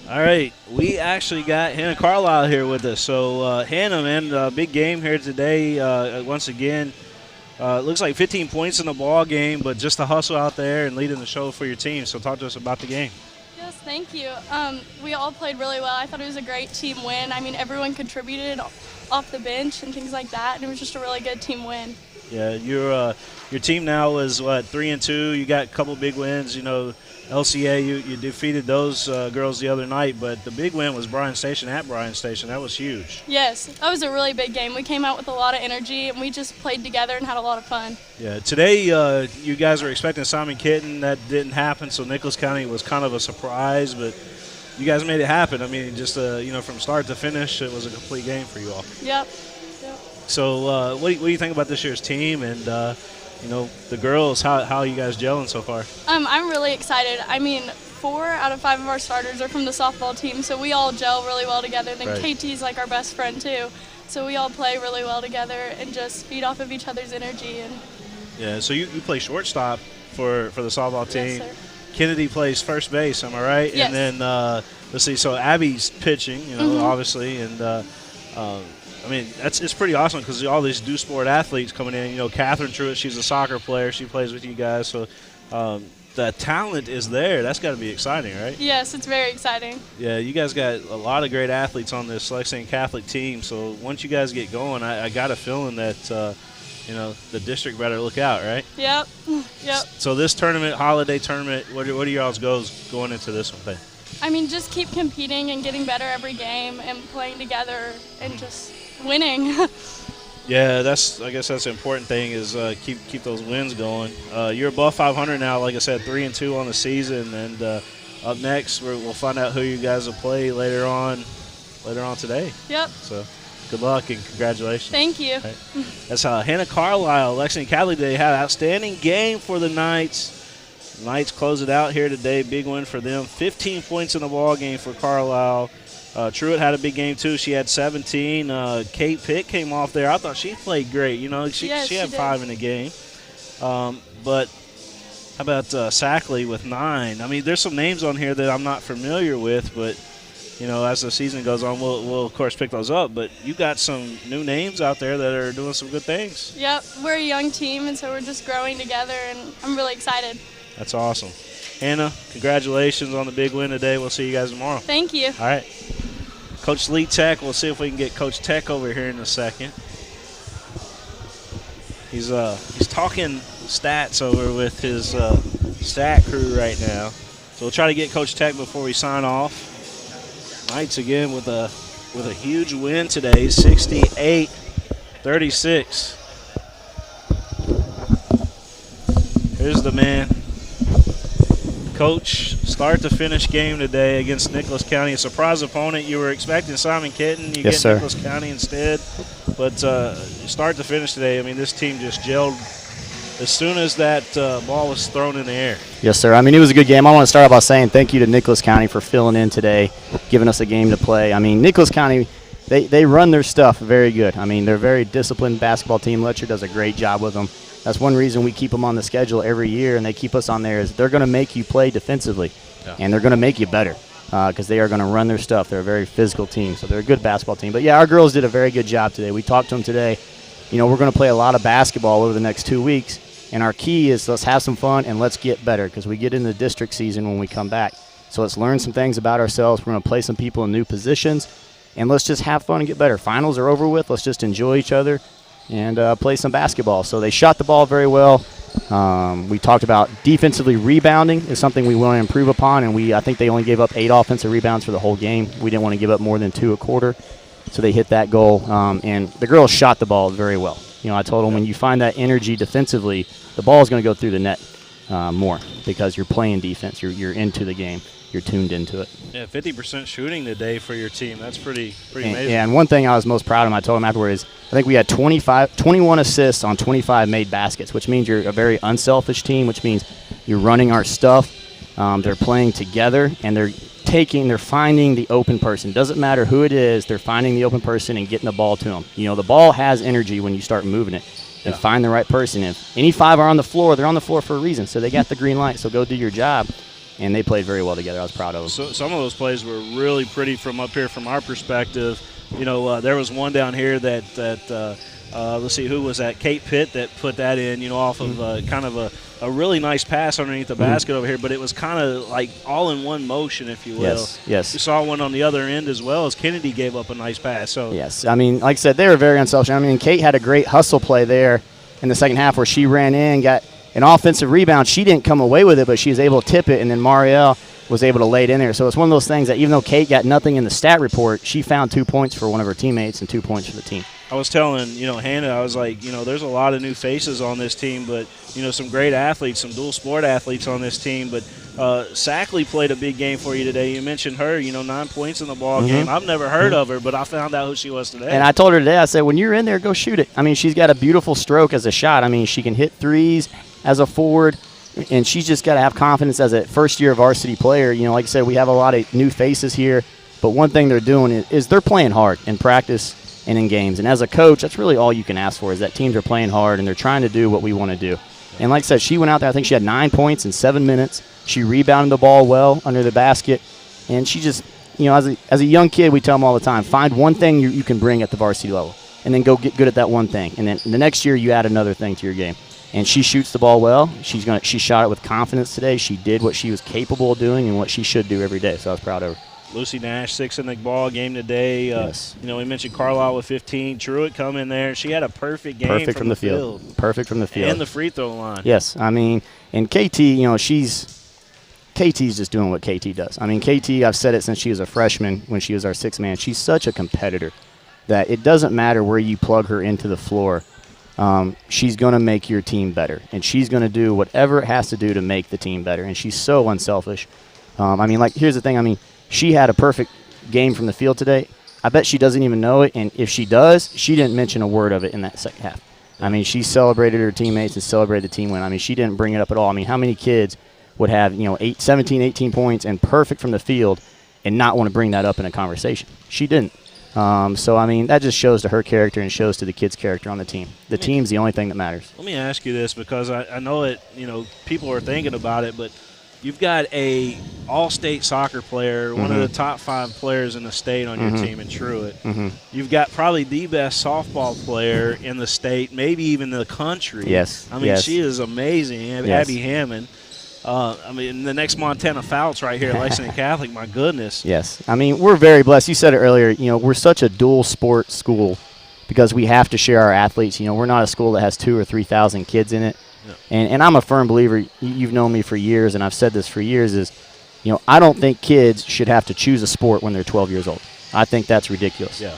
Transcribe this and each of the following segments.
All right, we actually got Hannah Carlisle here with us. So, Hannah, man, big game here today. Once again, it looks like 15 points in the ball game, but just the hustle out there and leading the show for your team. So, talk to us about the game. Yes, thank you. We all played really well. I thought it was a great team win. I mean, everyone contributed off the bench and things like that, and it was just a really good team win. Yeah, your team now is what 3-2. You got a couple big wins. You know, LCA, you defeated those girls the other night, but the big win was Bryan Station at Bryan Station. That was huge. Yes, that was a really big game. We came out with a lot of energy, and we just played together and had a lot of fun. Yeah, today you guys were expecting Simon Kitten. That didn't happen, so Nicholas County was kind of a surprise, but you guys made it happen. I mean, just from start to finish, it was a complete game for you all. Yep. So, what do you think about this year's team and the girls? How are you guys gelling so far? I'm really excited. I mean, 4 out of 5 of our starters are from the softball team, so we all gel really well together. Then Right. KT's like our best friend too, so we all play really well together and just feed off of each other's energy. And Yeah. So you play shortstop for the softball team. Yes, sir. Kennedy plays first base. Am I right? Yes. And then let's see. So Abby's pitching. Obviously, and I mean it's pretty awesome because all these do sport athletes coming in. You know, Catherine Truitt, she's a soccer player. She plays with you guys. So the talent is there. That's got to be exciting, right? Yes, it's very exciting. Yeah, you guys got a lot of great athletes on this Lexington Catholic team. So once you guys get going, I got a feeling that the district better look out, right? Yep. Yep. So this tournament, holiday tournament, what are y'all's goals going into this one? I mean, just keep competing and getting better every game and playing together and just winning. Yeah, I guess that's the important thing is keep those wins going. You're above 500 now, like I said, 3-2 on the season, and up next we'll find out who you guys will play later on today. Yep. So good luck and congratulations. Thank you. Right. That's Hannah Carlisle, Lexington Catholic. They had an outstanding game for the Knights. Knights close it out here today. Big win for them. 15 points in the ball game for Carlisle. Truitt had a big game too. She had 17. Kate Pitt came off there. I thought she played great. You know, she had did. 5 in the game. But how about Sackley with 9? I mean, there's some names on here that I'm not familiar with, but as the season goes on, we'll of course pick those up. But you got some new names out there that are doing some good things. Yep. We're a young team, and so we're just growing together, and I'm really excited. That's awesome. Hannah, congratulations on the big win today. We'll see you guys tomorrow. Thank you. All right. Coach Lee Tech, we'll see if we can get Coach Tech over here in a second. He's talking stats over with his stat crew right now. So we'll try to get Coach Tech before we sign off. Knights again with a huge win today, 68-36. Here's the man. Coach, start to finish game today against Nicholas County. A surprise opponent. You were expecting Simon Kitten. You get sir. Nicholas County instead. But start to finish today, I mean, this team just gelled as soon as that ball was thrown in the air. Yes, sir. I mean, it was a good game. I want to start out by saying thank you to Nicholas County for filling in today, giving us a game to play. I mean, Nicholas County, they run their stuff very good. I mean, they're a very disciplined basketball team. Letcher does a great job with them. That's one reason we keep them on the schedule every year, and they keep us on there, is they're going to make you play defensively, and they're going to make you better because they are going to run their stuff. They're a very physical team, so they're a good basketball team. But, yeah, our girls did a very good job today. We talked to them today. We're going to play a lot of basketball over the next 2 weeks, and our key is let's have some fun and let's get better because we get into the district season when we come back. So let's learn some things about ourselves. We're going to play some people in new positions, and let's just have fun and get better. Finals are over with. Let's just enjoy each other and play some basketball. So they shot the ball very well. We talked about defensively rebounding is something we want to improve upon, and I think they only gave up 8 offensive rebounds for the whole game. We didn't want to give up more than 2 a quarter, so they hit that goal. And the girls shot the ball very well. I told them when you find that energy defensively, the ball is going to go through the net more because you're playing defense. You're into the game. You're tuned into it. Yeah, 50% shooting today for your team. That's pretty amazing. Yeah, and one thing I was most proud of, I told him afterward, is I think we had 21 assists on 25 made baskets, which means you're a very unselfish team, which means you're running our stuff. They're playing together, and they're finding the open person. Doesn't matter who it is, they're finding the open person and getting the ball to them. The ball has energy when you start moving it. And find the right person. If any 5 are on the floor, they're on the floor for a reason, so they got the green light, so go do your job. and they played very well together. I was proud of them. So some of those plays were really pretty from up here from our perspective. There was one down here that let's see, who was that? Kate Pitt that put that in, off of kind of a really nice pass underneath the basket over here, but it was kind of like all in one motion, if you will. Yes. We saw one on the other end as well as Kennedy gave up a nice pass. So yes, I mean, like I said, they were very unselfish. I mean, Kate had a great hustle play there in the second half where she ran in, got an offensive rebound. She didn't come away with it, but she was able to tip it, and then Marielle was able to lay it in there. So it's one of those things that even though Kate got nothing in the stat report, she found 2 points for one of her teammates and 2 points for the team. I was telling, Hannah, I was like, there's a lot of new faces on this team, but, some great athletes, some dual sport athletes on this team. But Sackley played a big game for you today. You mentioned her, 9 points in the ball game. I've never heard of her, but I found out who she was today. And I told her today, I said, when you're in there, go shoot it. I mean, she's got a beautiful stroke as a shot. I mean, she can hit threes as a forward, and she's just got to have confidence as a first-year varsity player. Like I said, we have a lot of new faces here, but one thing they're doing is they're playing hard in practice and in games. And as a coach, that's really all you can ask for is that teams are playing hard and they're trying to do what we want to do. And like I said, she went out there. I think she had 9 points in 7 minutes. She rebounded the ball well under the basket. And she just, as a young kid, we tell them all the time, find one thing you can bring at the varsity level and then go get good at that one thing. And then the next year you add another thing to your game. And she shoots the ball well. She shot it with confidence today. She did what she was capable of doing and what she should do every day. So I was proud of her. Lucy Nash, 6 in the ball game today. Yes. We mentioned Carlisle with 15. Truitt come in there. She had a perfect game Perfect from the field. Perfect from the field. And the free throw line. Yes. I mean, and KT's just doing what KT does. I mean, KT, I've said it since she was a freshman when she was our sixth man. She's such a competitor that it doesn't matter where you plug her into the floor. She's going to make your team better. And she's going to do whatever it has to do to make the team better. And she's so unselfish. Here's the thing. She had a perfect game from the field today. I bet she doesn't even know it, and if she does, she didn't mention a word of it in that second half. She celebrated her teammates and celebrated the team win. She didn't bring it up at all. How many kids would have 17, 18 points and perfect from the field and not want to bring that up in a conversation? She didn't. That just shows to her character and shows to the kids' character on the team. The team's the only thing that matters. Let me ask you this because I know it. People are thinking about it, but you've got a all-state soccer player, one of the top 5 players in the state on your team in Truitt. You've got probably the best softball player in the state, maybe even the country. Yes. She is amazing. Yes. Abby Hammond. The next Montana Fouts right here at Lexington Catholic, my goodness. Yes. We're very blessed. You said it earlier, we're such a dual sport school because we have to share our athletes. We're not a school that has 2,000 or 3,000 kids in it. Yeah. And I'm a firm believer, you've known me for years, and I've said this for years, is, I don't think kids should have to choose a sport when they're 12 years old. I think that's ridiculous. Yeah.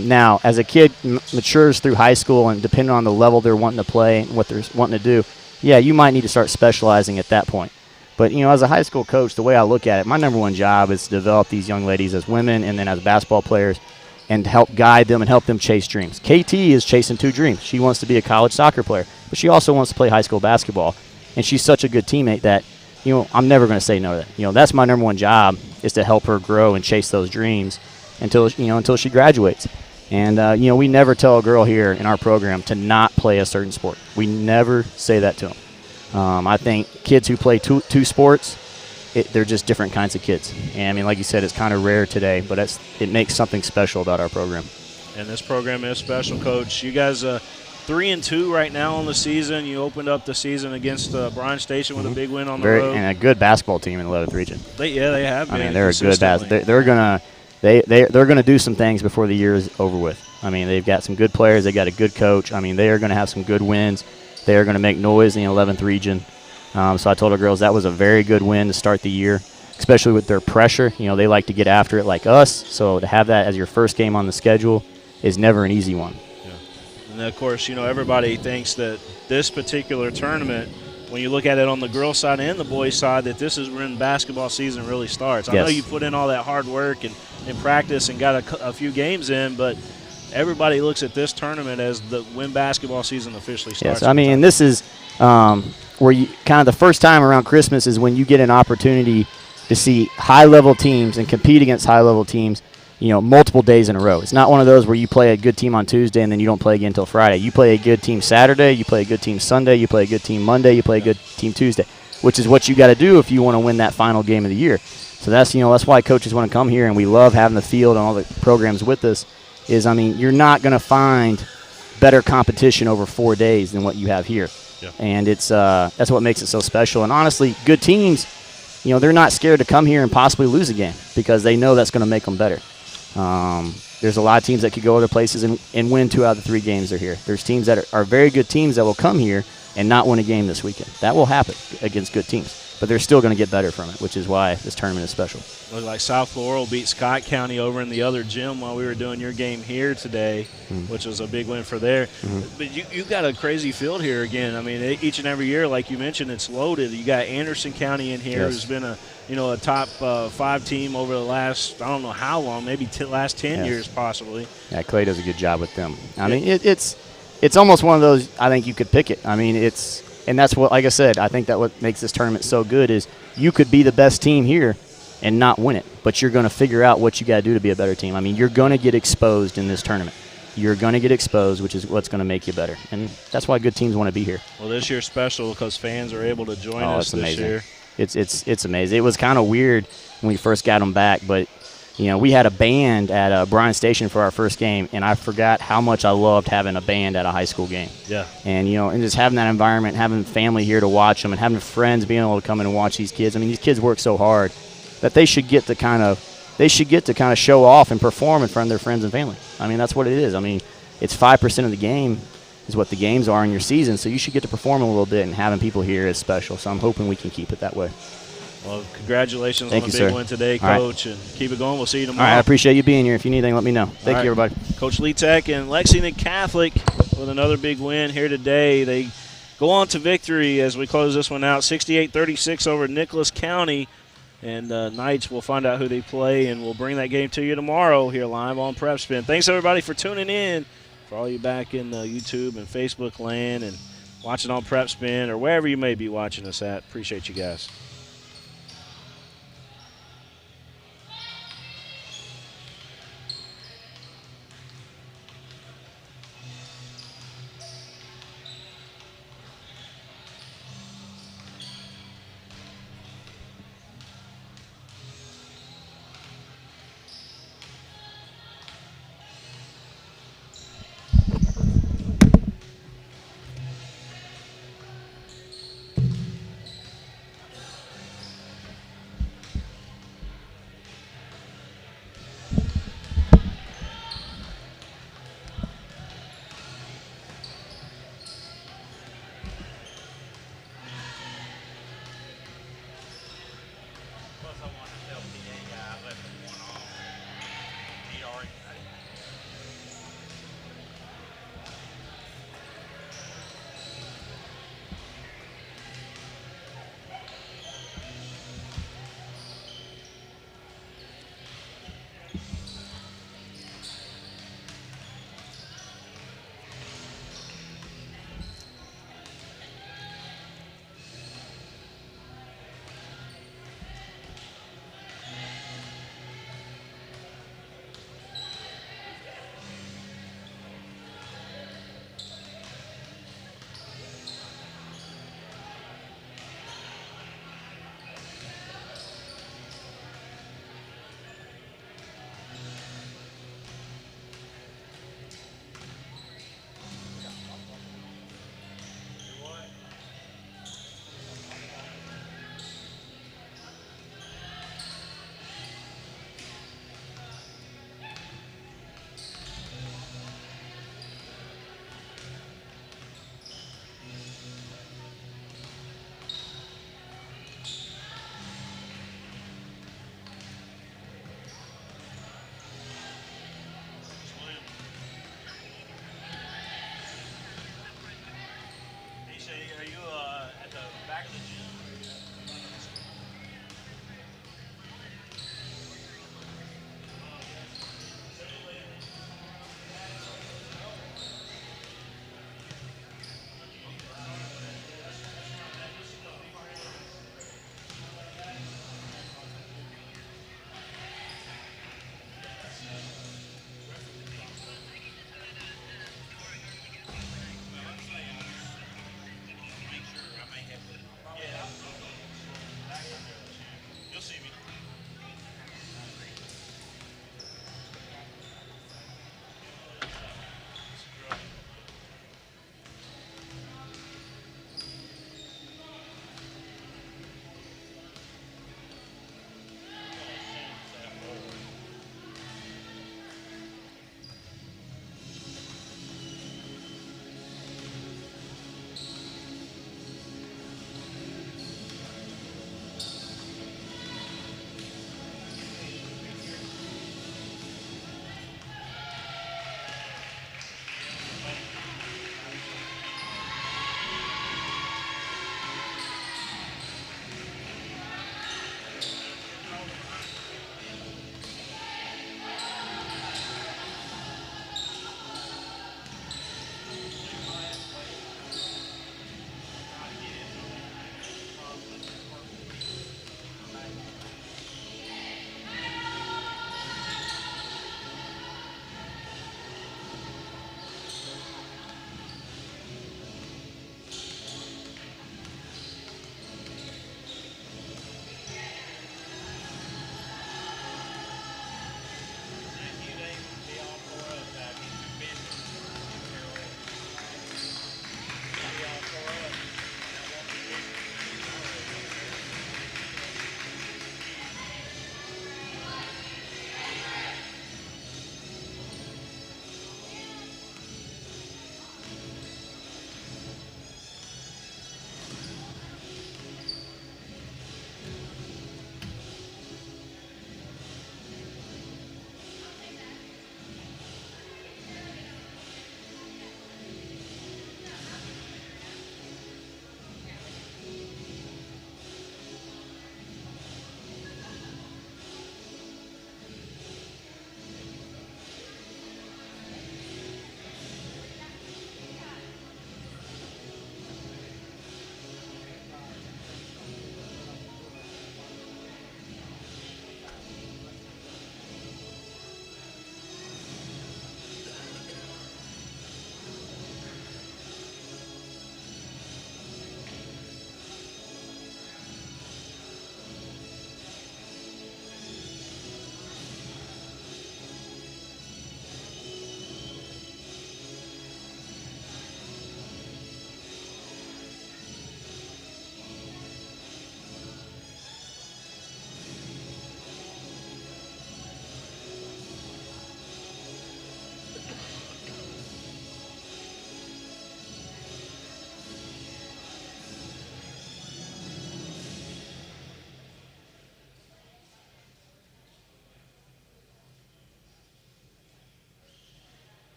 Now, as a kid matures through high school and depending on the level they're wanting to play and what they're wanting to do, yeah, you might need to start specializing at that point. But, as a high school coach, the way I look at it, my number one job is to develop these young ladies as women and then as basketball players and help guide them and help them chase dreams. KT is chasing 2 dreams. She wants to be a college soccer player, but she also wants to play high school basketball. And she's such a good teammate that, I'm never going to say no to that. That's my number one job is to help her grow and chase those dreams until she graduates. And, we never tell a girl here in our program to not play a certain sport. We never say that to them. I think kids who play two sports, they're just different kinds of kids. And, like you said, it's kind of rare today, but it makes something special about our program. And this program is special, Coach. You guys 3-2 right now on the season. You opened up the season against Bryan Station with a big win on the road. And a good basketball team in the 11th region. They have been. They're a good basketball. They're gonna do some things before the year is over with. They've got some good players. They got a good coach. They are going to have some good wins. They are going to make noise in the 11th region. So I told our girls that was a very good win to start the year, especially with their pressure. They like to get after it like us. So to have that as your first game on the schedule is never an easy one. Yeah. And of course, everybody thinks that this particular tournament, when you look at it on the girls' side and the boys' side, that this is when basketball season really starts. I know you put in all that hard work and practice and got a few games in, but everybody looks at this tournament as when basketball season officially starts. Yes, and this is where you kind of the first time around Christmas is when you get an opportunity to see high-level teams and compete against high-level teams, multiple days in a row. It's not one of those where you play a good team on Tuesday and then you don't play again until Friday. You play a good team Saturday, you play a good team Sunday, you play a good team Monday, you play a good team Tuesday. which is what you got to do if you want to win that final game of the year. So that's why coaches want to come here, and we love having the field and all the programs with us. You're not going to find better competition over 4 days than what you have here. Yeah. And that's what makes it so special. And honestly, good teams, they're not scared to come here and possibly lose a game because they know that's going to make them better. There's a lot of teams that could go other places and win 2 out of the 3 games they're here. There's teams that are very good teams that will come here and not win a game this weekend. That will happen against good teams. But they're still going to get better from it, which is why this tournament is special. Looked like South Laurel beat Scott County over in the other gym while we were doing your game here today, which was a big win for there. But you got a crazy field here again. I mean, each and every year, like you mentioned, it's loaded. You got Anderson County in here, who's been a top 5 team over the last, I don't know how long, maybe last 10 years possibly. Yeah, Clay does a good job with them. I mean, it's almost one of those, I think you could pick it. I mean, and that's what, like I said, I think that what makes this tournament so good is you could be the best team here and not win it, but you're going to figure out what you got to do to be a better team. I mean, you're going to get exposed in this tournament. You're going to get exposed, which is what's going to make you better. And that's why good teams want to be here. Well, this year's special because fans are able to join us this year. It's amazing. It was kind of weird when we first got them back, but we had a band at Bryan Station for our first game, and I forgot how much I loved having a band at a high school game. Yeah. And, and just having that environment, having family here to watch them, and having friends being able to come in and watch these kids. I mean, these kids work so hard that they should get to kind of show off and perform in front of their friends and family. I mean, that's what it is. I mean, it's 5% of the game is what the games are in your season, so you should get to perform a little bit, and having people here is special. So I'm hoping we can keep it that way. Well, congratulations on the big win today, Coach, and keep it going. We'll see you tomorrow. All right, I appreciate you being here. If you need anything, let me know. Thank you, everybody. Coach Lee Tech and Lexington Catholic with another big win here today. They go on to victory as we close this one out, 68-36 over Nicholas County. And Knights will find out who they play, and we'll bring that game to you tomorrow here live on Prep Spin. Thanks, everybody, for tuning in. For all you back in YouTube and Facebook land and watching on Prep Spin or wherever you may be watching us at. Appreciate you guys.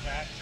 back.